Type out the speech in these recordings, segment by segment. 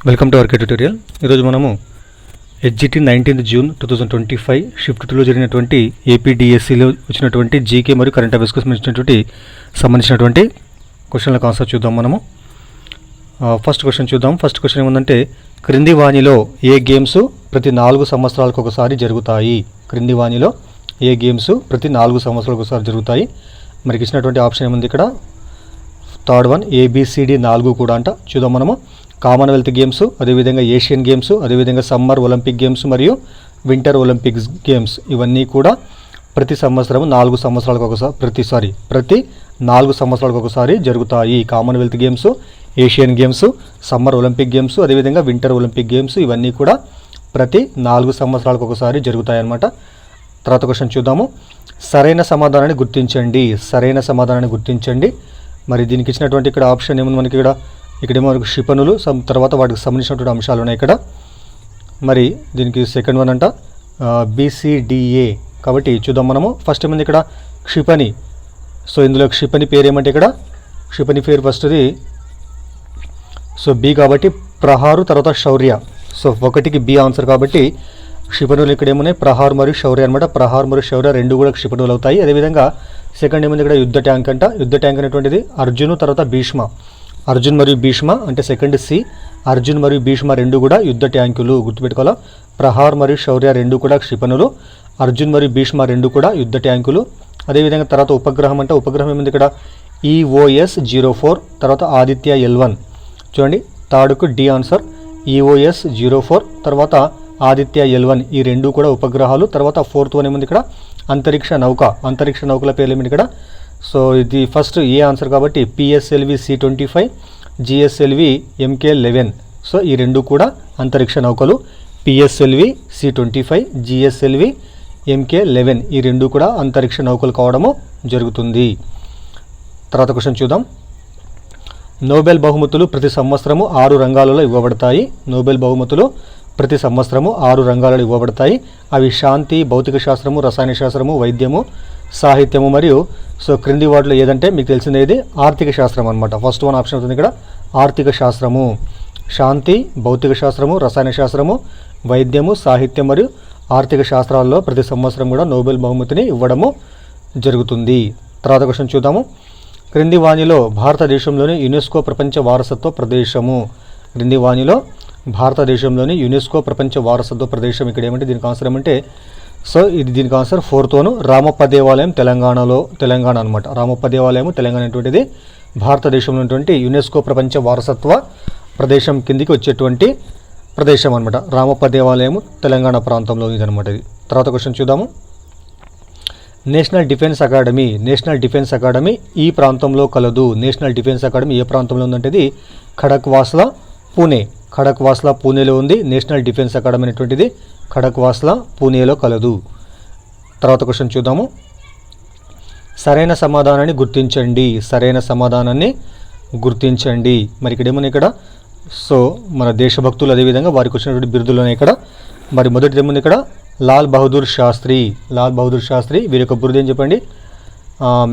Welcome to RK tutorial. ఈరోజు మనము HGT 19th June 2025 shift 2లో జరిగినటువంటి ఏపీడిఎస్సిలో వచ్చినటువంటి జీకే మరియు కరెంట్ అఫైర్స్కి సంబంధించినటువంటి క్వశ్చన్లకు ఆన్సర్ చూద్దాం. మనము ఫస్ట్ క్వశ్చన్ చూద్దాం. ఫస్ట్ క్వశ్చన్ ఏముందంటే, క్రింది వాణిలో ఏ గేమ్స్ ప్రతి 4 సంవత్సరాలకు ఒకసారి జరుగుతాయి? క్రింది వాణిలో ఏ గేమ్స్ ప్రతి 4 సంవత్సరాలకు ఒకసారి జరుగుతాయి? మనకి ఇచ్చినటువంటి ఆప్షన్ ఏముంది ఇక్కడ? థర్డ్ వన్ ఏబిసిడి 4 కూడా అంట. చూద్దాం మనము. కామన్వెల్త్ గేమ్స్, అదేవిధంగా ఏషియన్ గేమ్స్, అదేవిధంగా సమ్మర్ ఒలింపిక్ గేమ్స్ మరియు వింటర్ ఒలింపిక్స్ గేమ్స్, ఇవన్నీ కూడా ప్రతి సంవత్సరం 4 సంవత్సరాలకు ఒకసారి ప్రతి 4 సంవత్సరాలకు ఒకసారి జరుగుతాయి. Commonwealth games, Asian games, summer Olympic games, అదేవిధంగా వింటర్ ఒలింపిక్ గేమ్స్, ఇవన్నీ కూడా ప్రతి 4 సంవత్సరాలకు ఒకసారి జరుగుతాయి అన్నమాట. తర్వాత క్వశ్చన్ చూద్దాము. సరైన సమాధానాన్ని గుర్తించండి. సరైన సమాధానాన్ని గుర్తించండి. మరి దీనికి ఇచ్చినటువంటి ఇక్కడ ఆప్షన్ ఏముంది మనకి? ఇక్కడేమో మనకు క్షిపణులు, తర్వాత వాటికి సంబంధించినటువంటి అంశాలు ఉన్నాయి ఇక్కడ. మరి దీనికి సెకండ్ వన్ అంట బీసీడిఏ. కాబట్టి చూద్దాం మనము. ఫస్ట్ ఏముంది ఇక్కడ? క్షిపణి. సో ఇందులో క్షిపణి పేరు ఏమంటే ఇక్కడ క్షిపణి పేరు ఫస్ట్ది సో బి, కాబట్టి ప్రహారు, తర్వాత శౌర్య. సో ఒకటికి బి ఆన్సర్ కాబట్టి క్షిపణులు ఇక్కడ ఏమున్నాయి? ప్రహార్ మరియు శౌర్య అనమాట. ప్రహార్ మరియు శౌర్య రెండు కూడా క్షిపణులు అవుతాయి. అదేవిధంగా సెకండ్ ఏముంది ఇక్కడ? యుద్ధ ట్యాంక్ అంట. యుద్ధ ట్యాంక్ అనేటువంటిది అర్జును, తర్వాత భీష్మ. అర్జున్ మరియు భీష్మ అంటే సెకండ్ సి. అర్జున్ మరియు భీష్మ రెండు కూడా యుద్ధ ట్యాంకులు, గుర్తుపెట్టుకోవాలా. ప్రహార్ మరియు శౌర్య రెండు కూడా క్షిపణులు. అర్జున్ మరియు భీష్మ రెండు కూడా యుద్ధ ట్యాంకులు. అదేవిధంగా తర్వాత ఉపగ్రహం అంటే ఉపగ్రహం ఏముంది ఇక్కడ? EOS-04, తర్వాత ఆదిత్య L1. చూడండి, థర్డ్కు డి ఆన్సర్. EOS-04 తర్వాత ఆదిత్య L1, ఈ రెండు కూడా ఉపగ్రహాలు. తర్వాత ఫోర్త్ వన్ ఏముంది ఇక్కడ? అంతరిక్ష నౌక. అంతరిక్ష నౌకల పేర్లు ఏమిటి ఇక్కడ? సో ఇది ఫస్ట్ ఏ ఆన్సర్ కాబట్టి PSLV C-25, GSLV MK-11. So ఈ రెండు కూడా అంతరిక్ష నౌకలు. PSLV C-25, GSLV MK-11, ఈ రెండు కూడా అంతరిక్ష నౌకలు కావడము జరుగుతుంది. తర్వాత క్వశ్చన్ చూద్దాం. నోబెల్ బహుమతులు ప్రతి సంవత్సరము 6 రంగాలలో ఇవ్వబడతాయి. నోబెల్ బహుమతులు ప్రతి సంవత్సరము 6 రంగాలలో ఇవ్వబడతాయి. అవి శాంతి, భౌతిక శాస్త్రము, రసాయన శాస్త్రము, వైద్యము, సాహిత్యము మరియు సో క్రింది వాటిలో ఏదంటే మీకు తెలిసింది ఏది? ఆర్థిక శాస్త్రం అనమాట. ఫస్ట్ వన్ ఆప్షన్ అవుతుంది ఇక్కడ ఆర్థిక శాస్త్రము. శాంతి, భౌతిక శాస్త్రము, రసాయన శాస్త్రము, వైద్యము, సాహిత్యం మరియు ఆర్థిక శాస్త్రాల్లో ప్రతి సంవత్సరం కూడా నోబెల్ బహుమతిని ఇవ్వడము జరుగుతుంది. తర్వాత క్వశ్చన్ చూద్దాము. క్రింది వాణిలో భారతదేశంలోని యునెస్కో ప్రపంచ వారసత్వ ప్రదేశము. క్రింది వాణిలో భారతదేశంలోని యునెస్కో ప్రపంచ వారసత్వ ప్రదేశం ఇక్కడ ఏమంటే దీనికి ఆన్సర్ ఏమంటే సో ఇది దీనికి ఆన్సర్ ఫోర్త్ వన్ రామప్ప దేవాలయం, తెలంగాణ అనమాట. రామప్ప దేవాలయం తెలంగాణ అనేటువంటిది భారతదేశంలో ఉన్నటువంటి యునెస్కో ప్రపంచ వారసత్వ ప్రదేశం కిందికి వచ్చేటువంటి ప్రదేశం అనమాట. రామప్ప దేవాలయం తెలంగాణ ప్రాంతంలో ఇదనమాట ఇది. తర్వాత క్వశ్చన్ చూద్దాము. నేషనల్ డిఫెన్స్ అకాడమీ ఈ ప్రాంతంలో కలదు. నేషనల్ డిఫెన్స్ అకాడమీ ఏ ప్రాంతంలో ఉందంటే ఇది ఖడక్వాస్లా, పూణేలో ఉంది. నేషనల్ డిఫెన్స్ అకాడమీ అనేటువంటిది ఖడక్వాస్లా, పూణేలో కలదు. తర్వాత క్వశ్చన్ చూద్దాము. సరైన సమాధానాన్ని గుర్తించండి. మరి ఇక్కడ ఏమన్నా ఇక్కడ సో మన దేశభక్తులు, అదేవిధంగా వారికి వచ్చినటువంటి బిరుదులు ఇక్కడ. మరి మొదటిది ఏముంది ఇక్కడ? లాల్ బహదూర్ శాస్త్రి. వీరి యొక్క బిరుదు ఏం చెప్పండి?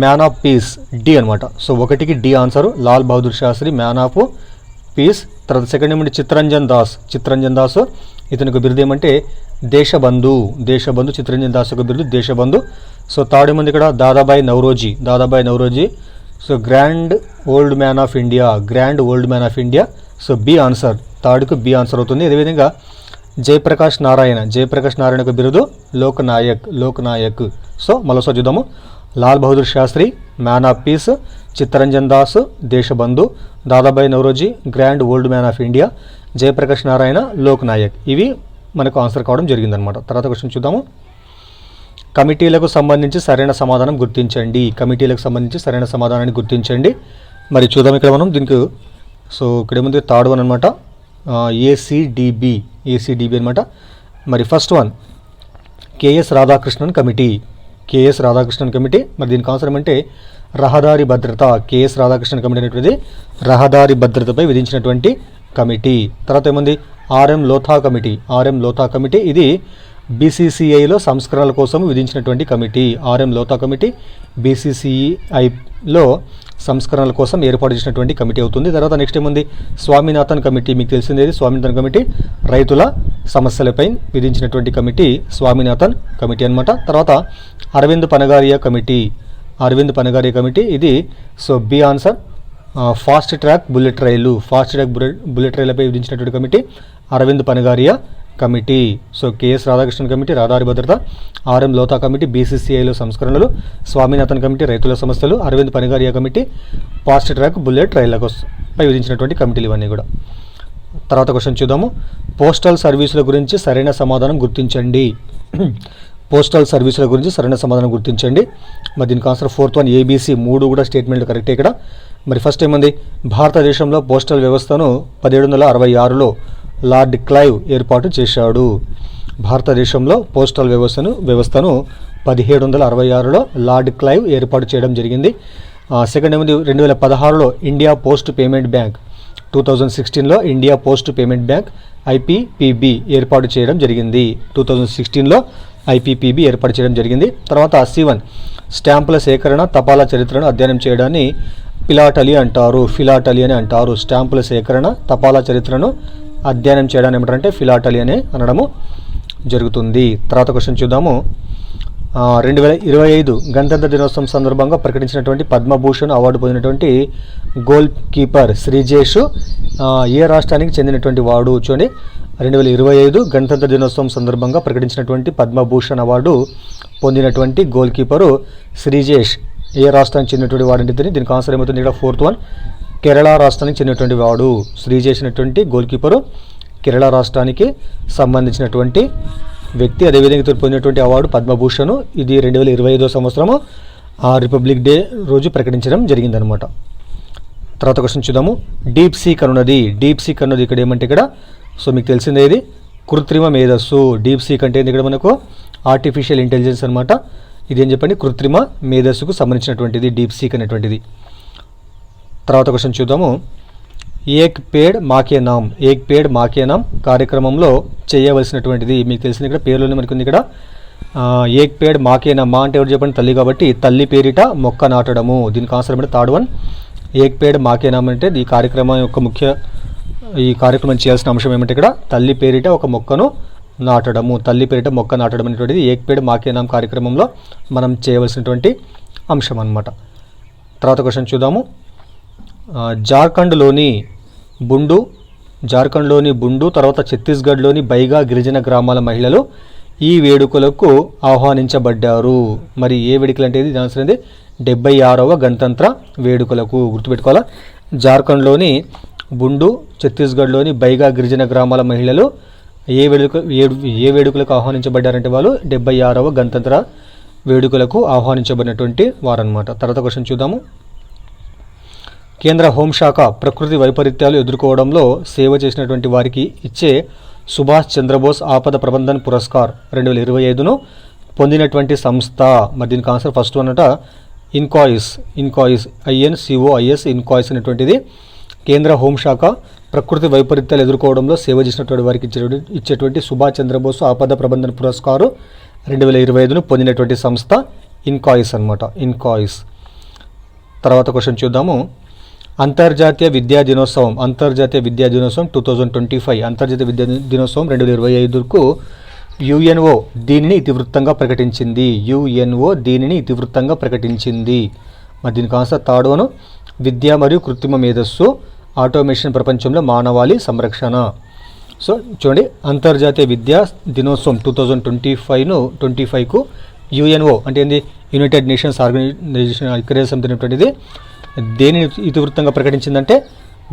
మ్యాన్ ఆఫ్ పీస్, డి అనమాట. సో ఒకటికి D answer. Lal Bahadur Shastri man of peace. తర్వాత సెకండ్ ఏమంటే చిత్తరంజన్ దాస్, ఇతని యొక్క బిరుదు ఏమంటే దేశబంధు. చిత్తరంజన్ దాస్ యొక్క బిరుదు దేశబంధు. సో థర్డ్ ఏముంది ఇక్కడ? Dadabhai Naoroji. So grand old man of India. So B answer. థర్డ్కు బి ఆన్సర్ అవుతుంది. అదేవిధంగా జయప్రకాష్ నారాయణ యొక్క బిరుదు లోక్ నాయక్. సో మరోసారి చూద్దాము. Lal Bahadur Shastri man of peace, Chittaranjan Das Deshbandhu, Dadabhai Naoroji grand old man of India, Jayaprakash Narayan Lok Nayak, ఇవి మనకు ఆన్సర్ కావడం జరిగిందనమాట. తర్వాత క్వశ్చన్ చూద్దాము. కమిటీలకు సంబంధించి సరైన సమాధానం గుర్తించండి. మరి చూద్దాం ఇక్కడ మనం దీనికి. సో ఇక్కడ ఏముంది? థర్డ్ వన్ అనమాట ఏసీడీబీ అనమాట. మరి first one KS Radhakrishnan committee. మరి దీనికి ఆన్సర్ ఏమంటే రహదారి భద్రత. కేఎస్ రాధాకృష్ణన్ కమిటీ అనేటువంటిది రహదారి భద్రతపై విధించినటువంటి కమిటీ. తర్వాత ఏముంది? RM Lodha committee. ఇది బీసీసీఐలో సంస్కరణల కోసం విధించినటువంటి కమిటీ. ఆర్ఎం లోథా కమిటీ బీసీసీఐలో సంస్కరణల కోసం ఏర్పాటు చేసినటువంటి కమిటీ అవుతుంది. తర్వాత నెక్స్ట్ ఏముంది, స్వామినాథన్ కమిటీ. మీకు తెలిసిందేది స్వామినాథన్ కమిటీ, రైతుల సమస్యలపై విధించినటువంటి కమిటీ స్వామినాథన్ కమిటీ అనమాట. తర్వాత అరవింద్ పనగారియా కమిటీ. అరవింద్ పనగారియా కమిటీ ఇది so B answer. Fast track bullet రైళ్లపై విధించినటువంటి committee Arvind Panagariya committee. So KS Radhakrishnan committee రహదారి భద్రత, ఆర్ఎం లోతా కమిటీ బీసీసీఐలో సంస్కరణలు, స్వామినాథన్ కమిటీ రైతుల సమస్యలు, Arvind Panagariya committee fast track bullet రైళ్లపై విధించినటువంటి కమిటీలు ఇవన్నీ కూడా. తర్వాత క్వశ్చన్ చూద్దాము. పోస్టల్ సర్వీసుల గురించి సరైన సమాధానం గుర్తించండి. పోస్టల్ సర్వీసుల గురించి సరైన సమాధానం గుర్తించండి. మరి దీనికి ఆన్సర్ 4th వన్ ఏబీసీ 3 కూడా స్టేట్మెంట్లు కరెక్టే ఇక్కడ. మరి ఫస్ట్ ఏమంది, భారతదేశంలో పోస్టల్ వ్యవస్థను 1766లో లార్డ్ క్లైవ్ ఏర్పాటు చేశాడు. భారతదేశంలో పోస్టల్ వ్యవస్థను 1766లో లార్డ్ క్లైవ్ ఏర్పాటు చేయడం జరిగింది. సెకండ్ ఏమంది, 2016లో ఇండియా పోస్ట్ పేమెంట్ బ్యాంక్, 2016లో India Post Payment Bank IPPB ఏర్పాటు చేయడం జరిగింది. 2016లో ఐపీపీబీ ఏర్పాటు చేయడం జరిగింది. తర్వాత C1 స్టాంపుల సేకరణ తపాలా చరిత్రను అధ్యయనం చేయడాన్ని ఫిలాటలీ అని అంటారు. స్టాంపుల సేకరణ తపాలా చరిత్రను అధ్యయనం చేయడాన్ని ఏమంటారంటే ఫిలాటలీ అని అనడము జరుగుతుంది. తర్వాత క్వశ్చన్ చూద్దాము. 2025 గణతంత్ర దినోత్సవం సందర్భంగా ప్రకటించినటువంటి పద్మభూషణ్ అవార్డు పొందినటువంటి గోల్ కీపర్ శ్రీజేష్ ఏ రాష్ట్రానికి చెందినటువంటి వాడు? చూడండి, 2025 గణతంత్ర దినోత్సవం సందర్భంగా ప్రకటించినటువంటి పద్మభూషణ్ అవార్డు పొందినటువంటి గోల్ కీపరు శ్రీజేష్ ఏ రాష్ట్రానికి చెందినటువంటి వాడు అంటే దీనికి ఆన్సర్ ఏమవుతుంది ఇక్కడ 4th వన్ కేరళ రాష్ట్రానికి చెందినటువంటి వాడు. శ్రీజేష్ అనేటువంటి గోల్ కీపరు కేరళ రాష్ట్రానికి సంబంధించినటువంటి వ్యక్తి. అదేవిధంగా పొందినటువంటి అవార్డు పద్మభూషణ్. ఇది 2025 సంవత్సరము రిపబ్లిక్ డే రోజు ప్రకటించడం జరిగిందనమాట. తర్వాత క్వశ్చన్ చూద్దాము. డీప్ సీక్ అనున్నది ఇక్కడ ఏమంటే ఇక్కడ సో మీకు తెలిసిందే ఇది కృత్రిమ మేధస్సు. డీప్ సీక్ అంటే ఇక్కడ మనకు ఆర్టిఫిషియల్ ఇంటెలిజెన్స్ అనమాట. ఇదేం చెప్పండి, కృత్రిమ మేధస్సుకు సంబంధించినటువంటిది డీప్ సీక్ అనేటువంటిది. తర్వాత క్వశ్చన్ చూద్దాము. ఏక్ పేడ్ మాకే నామ్ కార్యక్రమంలో చేయవలసినటువంటిది మీకు తెలిసింది ఇక్కడ పేర్లోనే మనకు ఉంది ఇక్కడ. ఏక్ పేడ్ మాకే నామ్, మా అంటే ఎవరు చెప్పండి, తల్లి కాబట్టి తల్లి పేరిట మొక్క నాటడము. దీనికి ఆన్సర్ అంటే 3rd వన్ ఏక్ పేడ్ మాకే నామ్ అంటే ఈ కార్యక్రమం చేయాల్సిన అంశం ఏమంటే ఇక్కడ తల్లి పేరిట ఒక మొక్కను నాటడము. తల్లి పేరిట మొక్క నాటడం అనేటువంటిది ఏక్ పేడ్ మాకే నామ్ కార్యక్రమంలో మనం చేయవలసినటువంటి అంశం అన్నమాట. తర్వాత క్వశ్చన్ చూద్దాము. జార్ఖండ్లోని బుండు తర్వాత ఛత్తీస్గఢ్లోని బైగా గిరిజన గ్రామాల మహిళలు ఈ వేడుకలకు ఆహ్వానించబడ్డారు. మరి ఏ వేడుకలు అంటే ఇది ఆన్సర్ అనేది 76వ గణతంత్ర వేడుకలకు. గుర్తుపెట్టుకోవాలా, జార్ఖండ్లోని బుండు ఛత్తీస్గఢ్లోని బైగా గిరిజన గ్రామాల మహిళలు ఏ వేడుకలకు ఆహ్వానించబడ్డారంటే వాళ్ళు 76వ గణతంత్ర వేడుకలకు ఆహ్వానించబడినటువంటి వారన్నమాట. తర్వాత క్వశ్చన్ చూద్దాము. కేంద్ర హోంశాఖ ప్రకృతి వైపరీత్యాలు ఎదుర్కోవడంలో సేవ చేసినటువంటి వారికి ఇచ్చే సుభాష్ చంద్రబోస్ ఆపద ప్రబంధన్ పురస్కార్ 2025ను పొందినటువంటి సంస్థ. మరి దీనికి ఆన్సర్ ఫస్ట్ వన్ అట ఇన్కాయిస్ INCOIS అనేటువంటిది కేంద్ర హోంశాఖ ప్రకృతి వైపరీత్యాలు ఎదుర్కోవడంలో సేవ చేసినటువంటి వారికి ఇచ్చేటువంటి సుభాష్ చంద్రబోస్ ఆపద ప్రబంధన్ పురస్కారు 2025ను పొందినటువంటి సంస్థ ఇన్కాయిస్ అనమాట. తర్వాత క్వశ్చన్ చూద్దాము. అంతర్జాతీయ విద్యా దినోత్సవం 2025 అంతర్జాతీయ విద్యా దినోత్సవం 2025కు యుఎన్ఓ దీనిని ఇతివృత్తంగా ప్రకటించింది. మరి దీనికి ఆన్సర్ 3rd వన్ విద్య మరియు కృత్రిమ మేధస్సు ఆటోమేషన్ ప్రపంచంలో మానవాళి సంరక్షణ. సో చూడండి, అంతర్జాతీయ విద్యా దినోత్సవం 2025కు యుఎన్ఓ అంటే ఏంది, యునైటెడ్ నేషన్స్ ఆర్గనైజేషన్ ఐక్యరాజ్య సమితి అనేటువంటిది దేనిని ఇతివృత్తంగా ప్రకటించిందంటే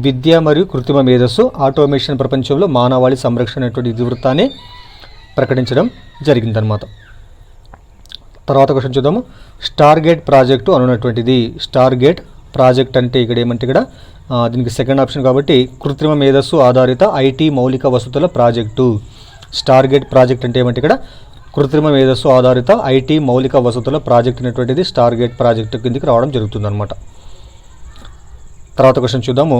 విద్య మరియు కృత్రిమ మేధస్సు ఆటోమేషన్ ప్రపంచంలో మానవాళి సంరక్షణ అనేటువంటి ఇతివృత్తాన్ని ప్రకటించడం జరిగిందనమాట. తర్వాత క్వశ్చన్ చూద్దాము. స్టార్గేట్ ప్రాజెక్టు అనున్నటువంటిది. స్టార్గేట్ ప్రాజెక్ట్ అంటే ఇక్కడ ఏమంటే ఇక్కడ దీనికి సెకండ్ ఆప్షన్ కాబట్టి కృత్రిమ మేధస్సు ఆధారిత ఐటీ మౌలిక వసతుల ప్రాజెక్టు. స్టార్గేట్ ప్రాజెక్ట్ అంటే ఏమంటే ఇక్కడ కృత్రిమ మేధస్సు ఆధారిత ఐటీ మౌలిక వసతుల ప్రాజెక్ట్ అనేటువంటిది స్టార్గేట్ ప్రాజెక్టు కిందికి రావడం జరుగుతుందన్నమాట. తర్వాత క్వశ్చన్ చూద్దాము.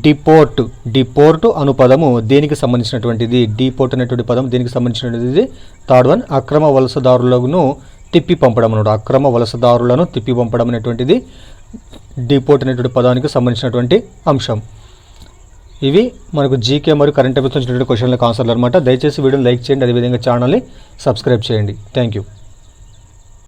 డిపోర్ట్ అను పదము దేనికి సంబంధించినటువంటిది? డిపోర్ట్ అనేటువంటి పదం దేనికి సంబంధించినటువంటిది? 3rd వన్ అక్రమ వలసదారులను తిప్పి పంపడం అన్నమాట. అక్రమ వలసదారులను తిప్పి పంపడం అనేటువంటిది డిపోర్ట్ అనేటువంటి పదానికి సంబంధించినటువంటి అంశం. ఇవి మనకు జీకే మరియు కరెంట్ అఫైర్స్ వచ్చినటువంటి క్వశ్చన్లకు ఆన్సర్లు అనమాట. దయచేసి వీడియోని లైక్ చేయండి, అదేవిధంగా ఛానల్ని సబ్స్క్రైబ్ చేయండి. Thank you.